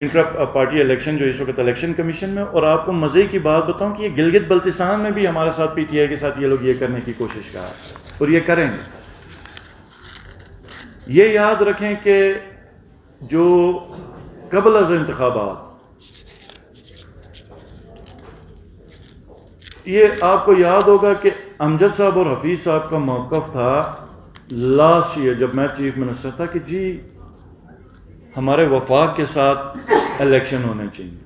Intra party election جو اس وقت election commission میں، اور آپ کو مزے کی بات بتاؤں کہ یہ گلگت بلتستان میں بھی ہمارے ساتھ پی ٹی آئی کے ساتھ یہ لوگ یہ کرنے کی کوشش کر رہے ہیں اور یہ کریں گے۔ یہ یاد رکھیں کہ جو قبل از انتخابات، یہ آپ کو یاد ہوگا کہ امجد صاحب اور حفیظ صاحب کا موقف تھا لاسٹ ایئر جب میں چیف منسٹر تھا کہ جی ہمارے وفاق کے ساتھ الیکشن ہونے چاہیے۔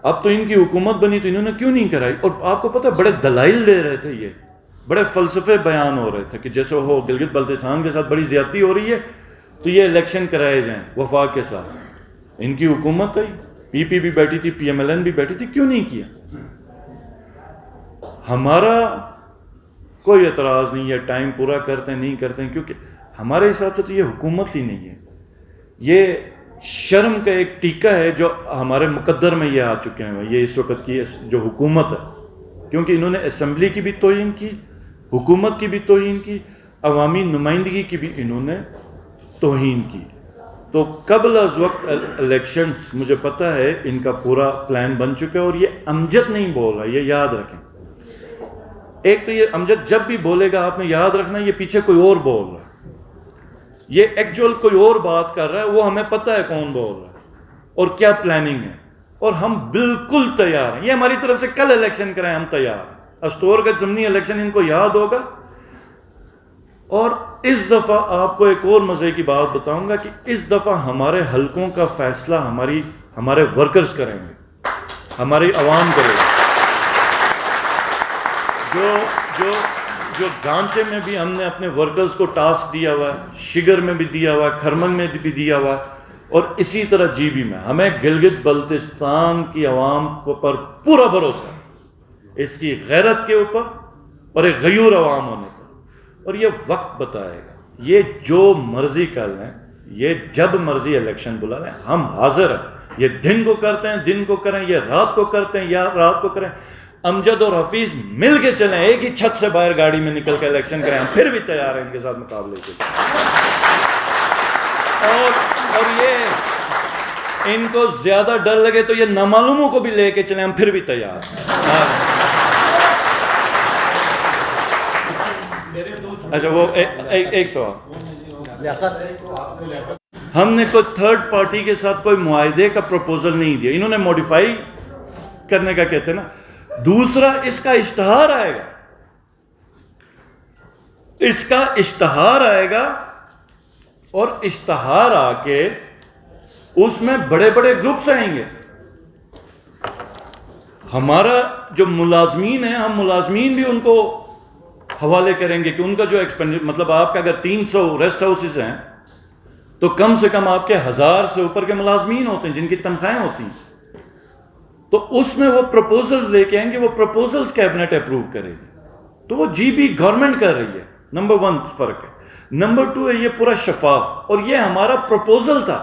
اب تو ان کی حکومت بنی تو انہوں نے کیوں نہیں کرائی؟ اور آپ کو پتہ بڑے دلائل دے رہے تھے، یہ بڑے فلسفے بیان ہو رہے تھے کہ جیسے وہ گلگت بلتستان کے ساتھ بڑی زیادتی ہو رہی ہے تو یہ الیکشن کرائے جائیں وفاق کے ساتھ۔ ان کی حکومت آئی، پی پی بھی بیٹھی تھی، پی ایم ایل این بھی بیٹھی تھی، کیوں نہیں کیا؟ ہمارا کوئی اعتراض نہیں ہے، ٹائم پورا کرتے نہیں کرتے، کیونکہ ہمارے حساب سے تو یہ حکومت ہی نہیں ہے، یہ شرم کا ایک ٹیکہ ہے جو ہمارے مقدر میں یہ آ چکے ہیں، یہ اس وقت کی جو حکومت ہے، کیونکہ انہوں نے اسمبلی کی بھی توہین کی، حکومت کی بھی توہین کی، عوامی نمائندگی کی بھی انہوں نے توہین کی۔ تو قبل از وقت الیکشنز مجھے پتہ ہے ان کا پورا پلان بن چکا ہے، اور یہ امجد نہیں بول رہا، یہ یاد رکھیں۔ ایک تو یہ امجد جب بھی بولے گا آپ نے یاد رکھنا یہ پیچھے کوئی اور بول رہا ہے، یہ ایکچوئل کوئی اور بات کر رہا ہے، وہ ہمیں پتہ ہے کون بول رہا ہے اور کیا پلاننگ ہے، اور ہم بالکل تیار ہیں۔ یہ ہماری طرف سے کل الیکشن کرائیں، ہم تیار ہیں۔ استور کا ضمنی الیکشن ان کو یاد ہوگا۔ اور اس دفعہ آپ کو ایک اور مزے کی بات بتاؤں گا کہ اس دفعہ ہمارے حلقوں کا فیصلہ ہمارے ورکرز کریں گے، ہماری عوام کرے گی۔ جو گانچے میں بھی ہم نے اپنے ورکرز کو ٹاسک دیا ہوا ہے، شگر میں بھی دیا ہوا ہے، کھرمن میں بھی دیا ہوا ہے، اور اسی طرح جی بی میں، ہمیں گلگت بلتستان کی عوام پر پورا بھروسہ ہے، اس کی غیرت کے اوپر اور ایک غیور عوام ہونے پر، اور یہ وقت بتائے گا۔ یہ جو مرضی کر لیں، یہ جب مرضی الیکشن بلا لیں، ہم حاضر ہیں۔ یہ دن کو کرتے ہیں دن کو کریں، یہ رات کو کرتے ہیں یا رات کو کریں۔ امجد اور حفیظ مل کے چلیں، ایک ہی چھت سے باہر گاڑی میں نکل کے الیکشن کریں، ہم پھر بھی تیار ہیں ان کے ساتھ مقابلے کے لیے۔ اور یہ ان کو زیادہ ڈر لگے تو یہ نامعلوموں کو بھی لے کے چلیں، ہم پھر بھی تیار ہیں۔ اچھا وہ ایک سوال، ہم نے کوئی تھرڈ پارٹی کے ساتھ کوئی معاہدے کا پروپوزل نہیں دیا، انہوں نے موڈیفائی کرنے کا کہتے ہیں نا۔ دوسرا اس کا اشتہار آئے گا، اس کا اشتہار آئے گا، اور اشتہار آ کے اس میں بڑے بڑے گروپس آئیں گے۔ ہمارا جو ملازمین ہیں، ہم ملازمین بھی ان کو حوالے کریں گے کہ ان کا جو مطلب آپ کا اگر 300 ریسٹ ہاؤسز ہیں تو کم سے کم آپ کے 1000 سے اوپر کے ملازمین ہوتے ہیں جن کی تنخواہیں ہوتی ہیں، تو اس میں وہ پروپوزلز لے کے آئیں گے، وہ پروپوزلز کیبنٹ اپروو کرے گی، تو وہ جی بی گورنمنٹ کر رہی ہے۔ نمبر 1 فرق ہے۔ نمبر 2 ہے یہ پورا شفاف، اور یہ ہمارا پروپوزل تھا،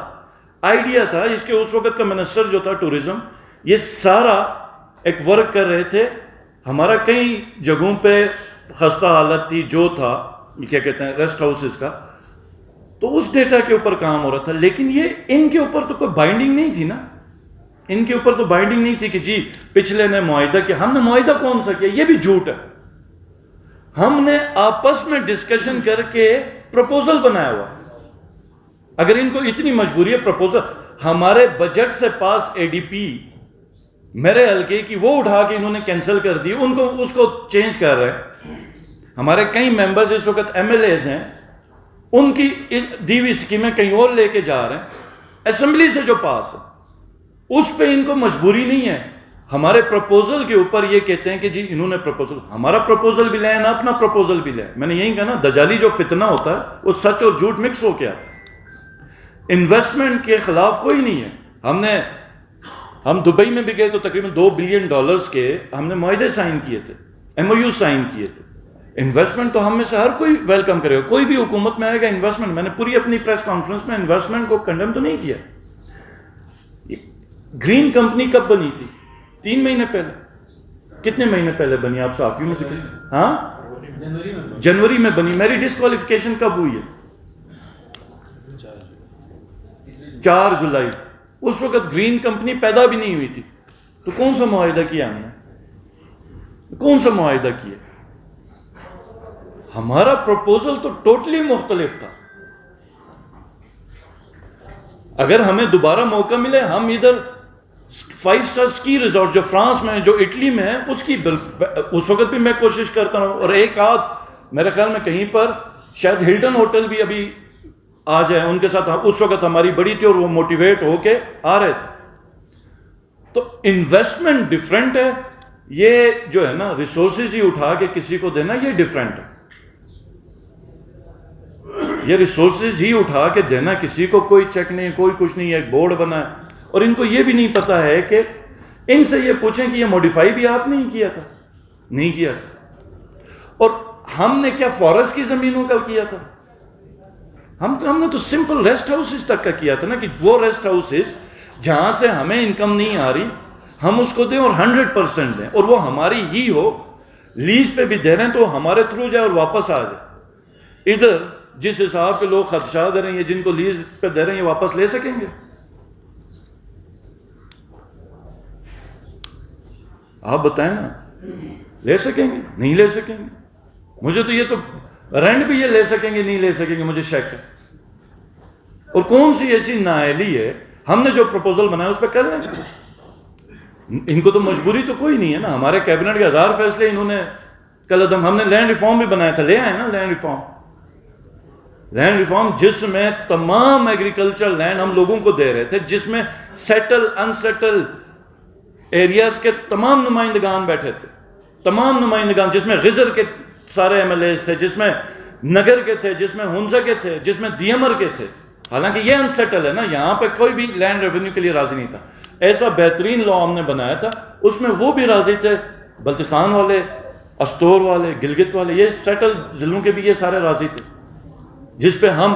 آئیڈیا تھا، اس کے اس وقت کا منسٹر جو تھا ٹورزم، یہ سارا ایک ورک کر رہے تھے۔ ہمارا کئی جگہوں پہ خستہ حالت تھی، جو تھا کیا کہتے ہیں ریسٹ ہاؤسز کا، تو اس ڈیٹا کے اوپر کام ہو رہا تھا، لیکن یہ ان کے اوپر تو کوئی بائنڈنگ نہیں تھی نا، ان کے اوپر تو بائنڈنگ نہیں تھی کہ جی پچھلے نے معاہدہ کیا۔ ہم نے معاہدہ کون سا کیا؟ یہ بھی جھوٹ ہے۔ ہم نے آپس میں ڈسکشن کر کے پروپوزل بنایا ہوا۔ اگر ان کو اتنی مجبوری ہے پروپوزل، ہمارے بجٹ سے پاس اے ڈی پی میرے حلقے کی وہ اٹھا کے انہوں نے کینسل کر دی، ان کو اس کو چینج کر رہے ہیں۔ ہمارے کئی ممبرز اس وقت ایم ایل ایز ہیں، ان کی دی ہوئی اسکیمیں کہیں اور لے کے جا رہے ہیں، اسمبلی سے جو پاس ہے اس پہ ان کو مجبوری نہیں ہے۔ ہمارے پروپوزل کے اوپر یہ کہتے ہیں کہ جی انہوں نے پروپوزل، ہمارا پروپوزل بھی لیں نا اپنا پروپوزل بھی لیں۔ میں نے یہی کہا نا، دجالی جو فتنہ ہوتا ہے وہ سچ اور جھوٹ مکس ہو کے آتا ہے۔ انویسٹمنٹ کے خلاف کوئی نہیں ہے۔ ہم دبئی میں بھی گئے تو تقریباً $2 بلین کے ہم نے معاہدے سائن کیے تھے، ایم او یو سائن کیے تھے۔ انویسٹمنٹ تو ہم میں سے ہر کوئی ویلکم کرے گا، کوئی بھی حکومت میں آئے گا انویسٹمنٹ۔ میں نے پوری اپنی پریس کانفرنس میں انویسٹمنٹ کو کنڈیم تو نہیں کیا۔ گرین کمپنی کب بنی تھی؟ 3 مہینے پہلے۔ کتنے مہینے پہلے بنی؟ آپ صحافیوں میں سے کسی؟ ہاں، جنوری میں بنی۔ میری ڈسکوالیفیکیشن کب ہوئی ہے؟ 4 جولائی۔ اس وقت گرین کمپنی پیدا بھی نہیں ہوئی تھی. تو کون سا معاہدہ کیا ہم نے؟ کون سا معاہدہ کیا؟ ہمارا پروپوزل تو ٹوٹلی مختلف تھا. اگر ہمیں دوبارہ موقع ملے ہم ادھر 5 اسٹار اسکی ریزورٹ جو فرانس میں ہے, جو اٹلی میں ہے, اس کی اس وقت بھی میں کوشش کرتا ہوں. اور ایک آدھ میرے خیال میں کہیں پر شاید ہلٹن ہوٹل بھی ابھی آ جائے, ان کے ساتھ اس وقت ہماری بڑی تھی اور وہ موٹیویٹ ہو کے آ رہے تھے. تو انویسٹمنٹ ڈفرینٹ ہے. یہ جو ہے نا ریسورسز ہی اٹھا کے کسی کو دینا, یہ ڈفرینٹ ہے. یہ ریسورسز ہی اٹھا کے دینا کسی کو, کوئی چیک نہیں, کوئی کچھ نہیں, ایک بورڈ بنا ہے. اور ان کو یہ بھی نہیں پتا ہے کہ ان سے یہ پوچھیں کہ یہ موڈیفائی بھی آپ نہیں کیا تھا, نہیں کیا تھا. اور ہم نے کیا فارسٹ کی زمینوں کا کیا تھا؟ ہم نے تو سمپل ریسٹ ہاؤسز تک کا کیا تھا نا, کہ وہ ریسٹ ہاؤسز جہاں سے ہمیں انکم نہیں آ رہی ہم اس کو دیں اور 100% دیں, اور وہ ہماری ہی ہو. لیز پہ بھی دے رہے ہیں تو ہمارے تھرو جائے اور واپس آ جائے. ادھر جس حساب کے لوگ خدشات دے رہے ہیں, جن کو لیز پہ دے رہے ہیں, یہ واپس لے سکیں گے؟ آپ بتائیں نا, لے سکیں گے؟ نہیں لے سکیں گے. مجھے تو یہ تو رینٹ بھی یہ لے سکیں گے, نہیں لے سکیں گے, مجھے شک ہے. اور کون سی ایسی نااہلی ہے؟ ہم نے جو پروپوزل بنایا اس پہ کر لیں. ان کو تو مجبوری تو کوئی نہیں ہے نا. ہمارے کیبنٹ کے 1000 فیصلے انہوں نے قلم. ہم نے لینڈ ریفارم بھی بنایا تھا, لے آئے نا لینڈ ریفارم. لینڈ ریفارم جس میں تمام ایگریکلچر لینڈ ہم لوگوں کو دے رہے تھے, جس میں سیٹل انسیٹل ایریاز کے تمام نمائندگان بیٹھے تھے, تمام نمائندگان, جس میں غزر کے سارے ایم ایل ایز تھے, جس میں نگر کے تھے, جس میں ہنزہ کے تھے, جس میں دیمر کے تھے. حالانکہ یہ انسیٹل ہے نا, یہاں پہ کوئی بھی لینڈ ریونیو کے لیے راضی نہیں تھا. ایسا بہترین لا ہم نے بنایا تھا, اس میں وہ بھی راضی تھے, بلتستان والے, استور والے, گلگت والے, یہ سیٹل ضلعوں کے بھی یہ سارے راضی تھے, جس پہ ہم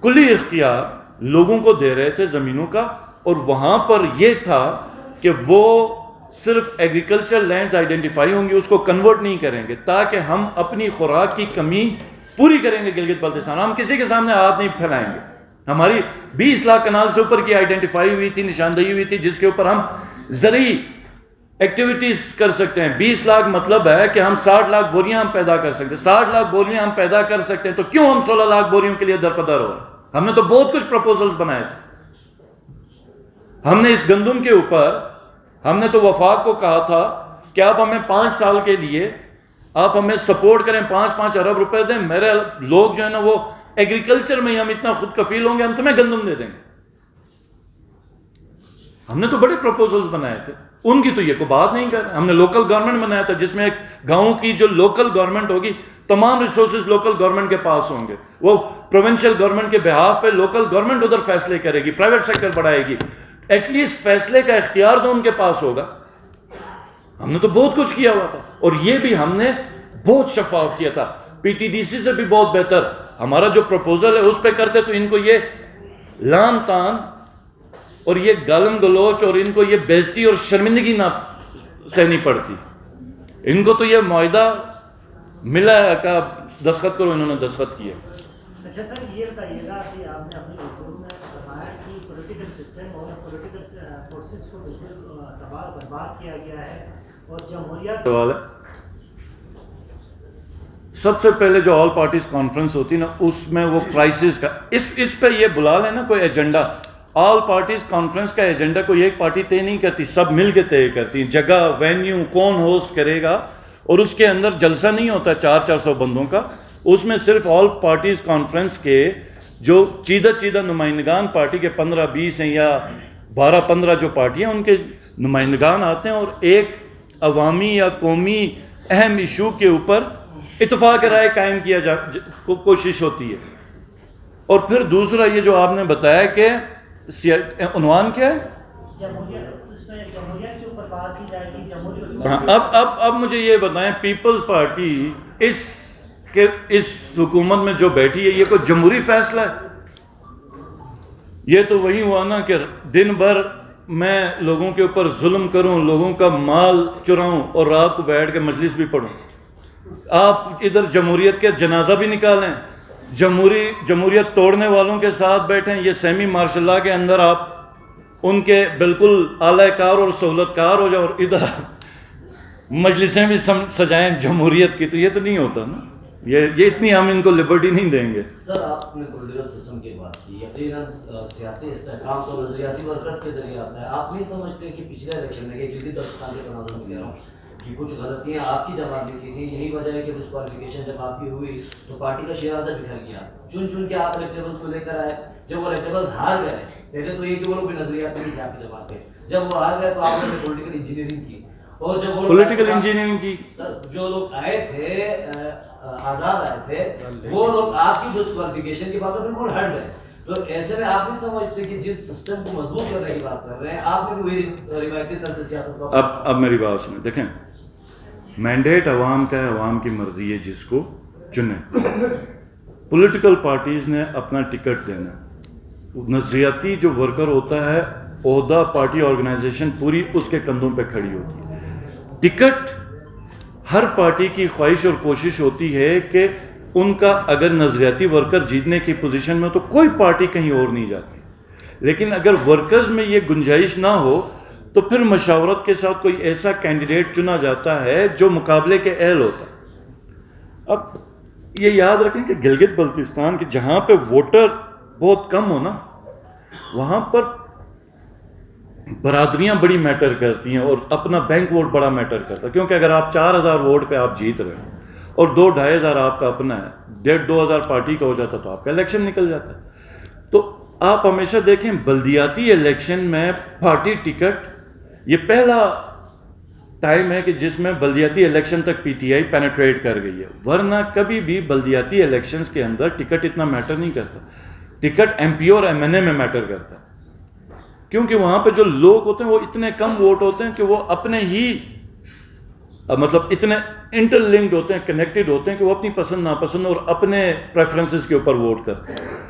کلی اختیار لوگوں کو دے رہے تھے زمینوں کا. اور وہاں پر یہ تھا کہ وہ صرف ایگریکلچر لینڈز آئیڈینٹیفائی ہوں گی, اس کو کنورٹ نہیں کریں گے, تاکہ ہم اپنی خوراک کی کمی پوری کریں گے. گلگت بلتستان ہم کسی کے سامنے ہاتھ نہیں پھیلائیں گے. ہماری 20 لاکھ کنال سے اوپر کی آئیڈینٹیفائی ہوئی تھی, نشاندہی ہوئی تھی, جس کے اوپر ہم زرعی ایکٹیویٹیز کر سکتے ہیں. 20 لاکھ مطلب ہے کہ ہم 60 لاکھ بوریاں ہم پیدا کر سکتے ہیں. 60 لاکھ بوریاں ہم پیدا کر سکتے ہیں, تو کیوں ہم 16 لاکھ بوریوں کے لیے درپدر ہو رہے ہیں؟ ہم نے تو بہت کچھ پروپوزلز بنائے تھے. ہم نے اس گندم کے اوپر, ہم نے تو وفاق کو کہا تھا کہ آپ ہمیں 5 سال کے لیے آپ ہمیں سپورٹ کریں, 5 ارب روپے دیں. میرے لوگ جو ہے نا وہ ایگریکلچر میں ہی ہم اتنا خود کفیل ہوں گے, ہم تمہیں گندم دے دیں گے. ہم نے تو بڑے پروپوزلز بنائے تھے, ان کی تو یہ کوئی بات نہیں کر رہے. ہم نے لوکل گورنمنٹ بنایا تھا, جس میں ایک گاؤں کی جو لوکل گورنمنٹ ہوگی, تمام ریسورسز لوکل گورنمنٹ کے پاس ہوں گے. وہ پروونشل گورنمنٹ کے بہاف پہ لوکل گورنمنٹ ادھر فیصلے کرے گی, پرائیویٹ سیکٹر بڑھائے گی. ایٹ لیسٹ فیصلے کا اختیار تو ان کے پاس ہوگا. ہم نے تو بہت کچھ کیا ہوا تھا, اور یہ بھی ہم نے بہت شفاف کیا تھا. پی ٹی ڈی سی سے بھی بہت بہتر ہمارا جو پروپوزل ہے اس پہ کرتے, تو ان کو یہ لان تان اور یہ گالم گلوچ اور ان کو یہ بےزتی اور شرمندگی نہ سہنی پڑتی. ان کو تو یہ معاہدہ ملا ہے کہ دستخط کرو, انہوں نے دستخط کیا. اچھا سر, یہ بتائیے گا کہ آپ نے اپنے گفتگو میں بتایا کہ پولیٹیکل سسٹم اور پولیٹیکل فورسز کو بالکل تباہ برباد کیا گیا ہے, اور جمہوریت سوال ہے. سب سے پہلے جو آل پارٹیز کانفرنس ہوتی ہے نا, اس میں وہ کرائسس کا اس پہ یہ بلا لیں نا کوئی ایجنڈا. آل پارٹیز کانفرنس کا ایجنڈا کوئی ایک پارٹی طے نہیں کرتی, سب مل کے طے کرتی. جگہ, وینیو, کون ہوسٹ کرے گا, اور اس کے اندر جلسہ نہیں ہوتا 400 بندوں کا. اس میں صرف آل پارٹیز کانفرنس کے جو چیدہ نمائندگان پارٹی کے 15-20 ہیں یا 12-15 جو پارٹیاں ان کے نمائندگان آتے ہیں, اور ایک عوامی یا قومی اہم ایشو کے اوپر اتفاق رائے قائم کیا کوشش ہوتی ہے. اور پھر دوسرا یہ جو آپ نے بتایا کہ عنوان کیا ہے, جمہوریت کے اوپر بات کی جائے گی, جمہوریت. ہاں, اب مجھے یہ بتائیں, پیپلز پارٹی اس حکومت میں جو بیٹھی ہے, یہ کوئی جمہوری فیصلہ ہے؟ یہ تو وہی ہوا نا کہ دن بھر میں لوگوں کے اوپر ظلم کروں, لوگوں کا مال چراؤں, اور رات کو بیٹھ کے مجلس بھی پڑھوں. آپ ادھر جمہوریت کے جنازہ بھی نکالیں, جمہوریت توڑنے والوں کے ساتھ بیٹھیں. یہ سیمی مارشل لا کے اندر آپ ان کے بالکل اعلی کار اور سہولت کار ہو جائے اور ادھر مجلسیں بھی سجائیں جمہوریت کی، تو یہ تو نہیں ہوتا نا. یہ اتنی ہم ان کو لبرٹی نہیں دیں گے. سر آپ نے پولیٹیکل سسٹم کی بات کی، یقیناً سیاسی استحکام تو نظریاتی ورکرز کے ذریعے آتا ہے. آپ نہیں سمجھتے کہ پچھلے الیکشن میں ایک جدید دستان کے تناظر میں کہہ رہا ہوں کہ کچھ غلطیاں آپ کی جماعت نے کی تھی، یہی وجہ ہے کہ ڈسکوالیفیکیشن جب آپ کی ہوئی تو پارٹی کا شیرازہ بکھر گیا، چن کے آپ الیکٹیبلز کو لے کر آئے. جب وہ الیکٹیبلز ہار گئے، پہلے تو یہ کہ وہ لوگ بھی نظریات نہیں تھے آپ کی جماعت کے، جب وہ ہار گئے تو آپ نے پولیٹیکل انجینئرنگ کی. اور جب وہ پولیٹیکل انجینئرنگ کی جو لوگ آئے تھے آزاد آئے تھے، وہ لوگ آپ کی ڈسکوالیفیکیشن کی بات بالکل ہٹ گئے. تو ایسے میں آپ نہیں سمجھتے کہ جس سسٹم کو مضبوط کرنے کی بات کر رہے ہیں آپ نے وہی روایتی طرز سیاست کو اب میری بات سنیں. دیکھیں، مینڈیٹ عوام کا ہے، عوام کی مرضی ہے جس کو چنے. پولیٹیکل پارٹیز نے اپنا ٹکٹ دینا. نظریاتی جو ورکر ہوتا ہے، عہدہ پارٹی آرگنائزیشن پوری اس کے کندھوں پہ کھڑی ہوتی ہے. ٹکٹ ہر پارٹی کی خواہش اور کوشش ہوتی ہے کہ ان کا اگر نظریاتی ورکر جیتنے کی پوزیشن میں تو کوئی پارٹی کہیں اور نہیں جاتی. لیکن اگر ورکرز میں یہ گنجائش نہ ہو تو پھر مشاورت کے ساتھ کوئی ایسا کینڈیڈیٹ چنا جاتا ہے جو مقابلے کے اہل ہوتا ہے. اب یہ یاد رکھیں کہ گلگت بلتستان کے جہاں پہ ووٹر بہت کم ہو نا، وہاں پر برادریاں بڑی میٹر کرتی ہیں اور اپنا بینک ووٹ بڑا میٹر کرتا ہے. کیونکہ اگر آپ 4000 ووٹ پہ آپ جیت رہے ہیں اور 2-2,500 آپ کا اپنا ہے، 1,500-2,000 پارٹی کا ہو جاتا تو آپ کا الیکشن نکل جاتا ہے. تو آپ ہمیشہ دیکھیں بلدیاتی الیکشن میں پارٹی ٹکٹ یہ پہلا ٹائم ہے کہ جس میں بلدیاتی الیکشن تک پی ٹی آئی پینیٹریٹ کر گئی ہے. ورنہ کبھی بھی بلدیاتی الیکشنز کے اندر ٹکٹ اتنا میٹر نہیں کرتا. ٹکٹ ایم پی اور ایم این اے میں میٹر کرتا ہے، کیونکہ وہاں پہ جو لوگ ہوتے ہیں وہ اتنے کم ووٹ ہوتے ہیں کہ وہ اپنے ہی مطلب اتنے انٹر لنکڈ ہوتے ہیں، کنیکٹڈ ہوتے ہیں کہ وہ اپنی پسند ناپسند اور اپنے پریفرنسز کے اوپر ووٹ کرتے ہیں.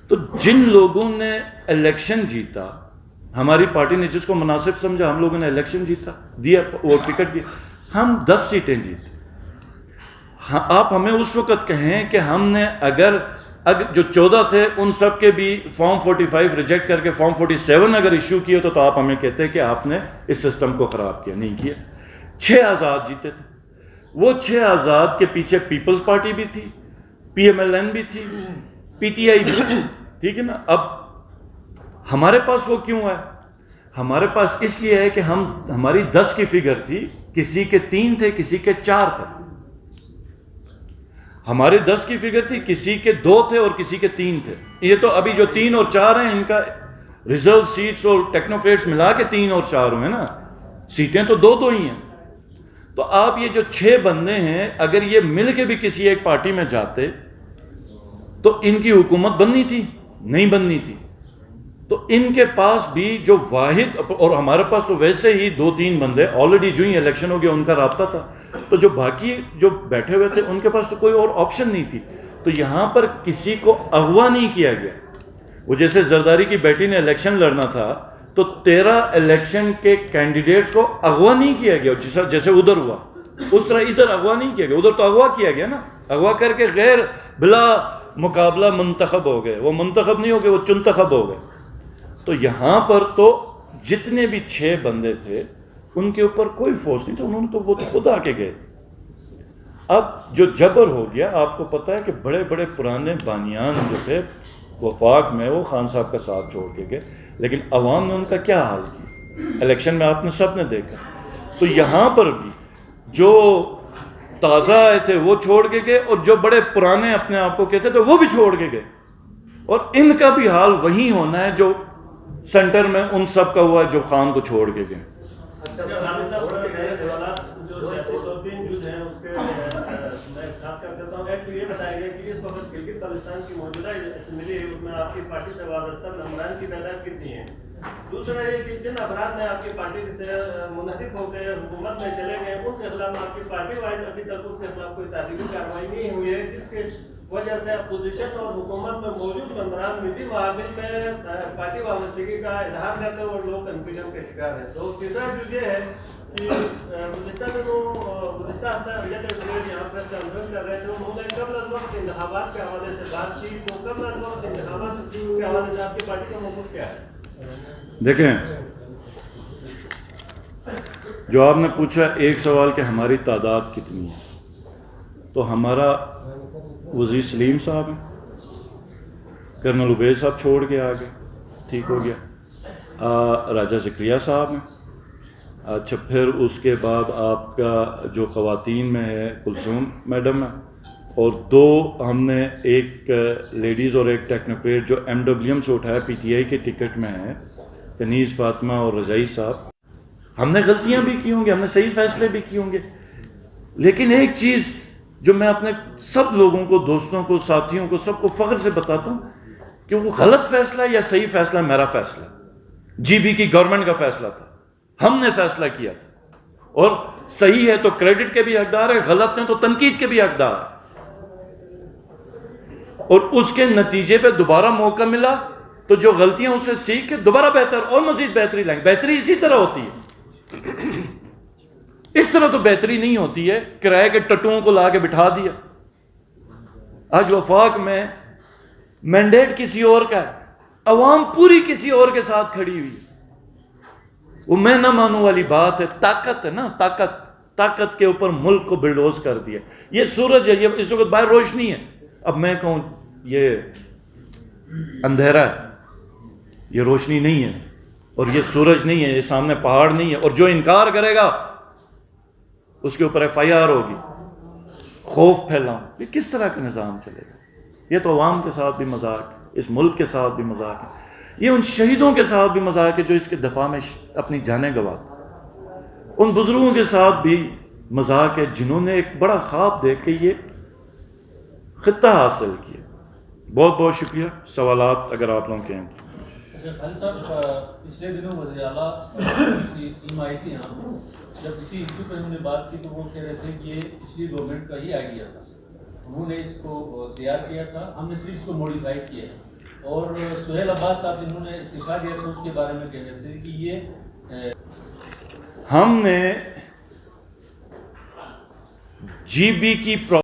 تو جن لوگوں نے الیکشن جیتا، ہماری پارٹی نے جس کو مناسب سمجھا، ہم لوگوں نے الیکشن جیتا، دیا وہ ٹکٹ دیا، ہم 10 سیٹیں جیتے. آپ ہمیں اس وقت کہیں کہ ہم نے اگر جو 14 تھے ان سب کے بھی فارم 45 ریجیکٹ کر کے فارم 47 اگر ایشو کیے تو آپ ہمیں کہتے ہیں کہ آپ نے اس سسٹم کو خراب کیا. نہیں کیا. 6 آزاد جیتے تھے. وہ 6 آزاد کے پیچھے پیپلز پارٹی بھی تھی، پی ایم ایل این بھی تھی، پی ٹی آئی بھی تھی. ٹھیک ہے نا. اب ہمارے پاس وہ کیوں ہے؟ ہمارے پاس اس لیے ہے کہ ہماری 10 کی فگر تھی، کسی کے 3 تھے، کسی کے 4 تھے. ہمارے 10 کی فگر تھی، کسی کے 2 تھے اور کسی کے 3 تھے. یہ تو ابھی جو 3 اور 4 ہیں ان کا ریزرو سیٹس اور ٹیکنوکریٹس ملا کے 3 اور 4 ہوئے نا، سیٹیں تو 2 ہی ہیں. تو آپ یہ جو 6 بندے ہیں اگر یہ مل کے بھی کسی ایک پارٹی میں جاتے تو ان کی حکومت بننی تھی؟ نہیں بننی تھی. تو ان کے پاس بھی جو واحد، اور ہمارے پاس تو ویسے ہی 2-3 بندے آلریڈی جو ہی الیکشن ہو گیا ان کا رابطہ تھا، تو جو باقی جو بیٹھے ہوئے تھے ان کے پاس تو کوئی اور آپشن نہیں تھی. تو یہاں پر کسی کو اغوا نہیں کیا گیا. وہ جیسے زرداری کی بیٹی نے الیکشن لڑنا تھا تو 13 الیکشن کے کینڈیڈیٹس کو اغوا نہیں کیا گیا جیسے ادھر ہوا، اس طرح ادھر اغوا نہیں کیا گیا. ادھر تو اغوا کیا گیا نا، اغوا کر کے غیر بلا مقابلہ منتخب ہو گئے. وہ منتخب نہیں ہو گئے، وہ چنتخب ہو گئے. تو یہاں پر تو جتنے بھی 6 بندے تھے ان کے اوپر کوئی فورس نہیں تھا، انہوں نے تو وہ خود آ کے گئے تھے. اب جو جبر ہو گیا، آپ کو پتہ ہے کہ بڑے بڑے پرانے بانیان جو تھے وفاق میں وہ خان صاحب کا ساتھ چھوڑ کے گئے، لیکن عوام نے ان کا کیا حال کیا الیکشن میں آپ نے سب نے دیکھا. تو یہاں پر بھی جو تازہ آئے تھے وہ چھوڑ کے گئے اور جو بڑے پرانے اپنے آپ کو کہتے تھے وہ بھی چھوڑ کے گئے. اور ان کا بھی حال وہی ہونا ہے جو سینٹر میں ان سب کا ہوا جو خان کو چھوڑ کے گئے. یہ بتائیں گے کہ اس وقت گلگت بلتستان کی موجودہ اسمبلی ہے، اس میں آپ کی پارٹی سے وابستہ ممبران کی تعداد کتنی ہے؟ دوسرا یہ کہ جن افراد نے آپ کی پارٹی سے منحرف ہو گئے حکومت میں چلے گئے، ان کے خلاف آپ کی پارٹی وائز ابھی تک ان کے خلاف کوئی تعلیمی کارروائی نہیں ہوئی ہے، جس کے وجہ سے اپوزیشن اور حکومت میں موجود ممبران نجی معامل میں پارٹی وابستگی کا اظہار کرتے ہیں اور لوگ کنفیوژن کے شکار ہیں. تو تیسرا جو یہ ہے کہ گزشتہ ہفتہ یہاں پریس کانفرنس کر رہے تھے، انہوں نے قبل از وقت انتخابات کے حوالے سے بات کی. تو قبل از وقت انتخابات کے حوالے سے آپ کی پارٹی کا موقف کیا ہے؟ دیکھیں جو آپ نے پوچھا ایک سوال کہ ہماری تعداد کتنی ہے، تو ہمارا وزیر سلیم صاحب ہیں، کرنل عبید صاحب چھوڑ کے آگے، ٹھیک ہو گیا، راجہ زکریا صاحب ہیں، اچھا پھر اس کے بعد آپ کا جو خواتین میں ہے کلثوم میڈم ہے، اور 2 ہم نے ایک لیڈیز اور ایک ٹیکنوکریٹ جو MWM سے اٹھایا پی ٹی آئی کے ٹکٹ میں ہے، کنیز فاطمہ اور رضائی صاحب۔ ہم نے غلطیاں بھی کی ہوں گے، ہم نے صحیح فیصلے بھی کیے ہوں گے، لیکن ایک چیز جو میں اپنے سب لوگوں کو، دوستوں کو، ساتھیوں کو، سب کو فخر سے بتاتا ہوں کہ وہ غلط فیصلہ یا صحیح فیصلہ میرا فیصلہ، جی بی کی گورنمنٹ کا فیصلہ تھا، ہم نے فیصلہ کیا تھا، اور صحیح ہے تو کریڈٹ کے بھی حقدار ہے، غلط ہیں تو تنقید کے بھی حقدار ہے، اور اس کے نتیجے پہ دوبارہ موقع ملا تو جو غلطیاں اس سے سیکھ کے دوبارہ بہتر اور مزید بہتری لائیں۔ بہتری اسی طرح ہوتی ہے، اس طرح تو بہتری نہیں ہوتی ہے کرائے کے ٹٹوؤں کو لا کے بٹھا دیا۔ آج وفاق میں مینڈیٹ کسی اور کا ہے، عوام پوری کسی اور کے ساتھ کھڑی ہوئی ہے، وہ میں نہ مانوں والی بات ہے، طاقت ہے نا، طاقت کے اوپر ملک کو بلڈوز کر دیا۔ یہ سورج ہے، یہ اس وقت باہر روشنی ہے، اب میں کہوں یہ اندھیرا ہے، یہ روشنی نہیں ہے، اور یہ سورج نہیں ہے، یہ سامنے پہاڑ نہیں ہے، اور جو انکار کرے گا اس کے اوپر FIR ہوگی، خوف پھیلاؤں، یہ کس طرح کا نظام چلے گا؟ یہ تو عوام کے ساتھ بھی مذاق ہے، اس ملک کے ساتھ بھی مذاق ہے، یہ ان شہیدوں کے ساتھ بھی مذاق ہے جو اس کے دفاع میں اپنی جانیں گنواتے، ان بزرگوں کے ساتھ بھی مذاق ہے جنہوں نے ایک بڑا خواب دیکھ کے یہ خطہ حاصل کیا۔ بہت بہت شکریہ، سوالات اگر آپ لوگوں کے ہیں۔ خالد صاحب، پچھلے دنوں وزیر اعلیٰ کی ٹیم آئی تھی یہاں، جب اسی ایشو پہ ہم نے بات کی تو وہ کہہ رہے تھے کہ یہ پچھلی گورنمنٹ کا ہی آئیڈیا تھا، انہوں نے اس کو تیار کیا تھا، ہم نے صرف اس کو موڈیفائی کیا ہے، اور سہیل عباس صاحب جنہوں نے استعفیٰ دیا تھا اس کے بارے میں کہہ رہے تھے کہ یہ ہم نے جی بی کی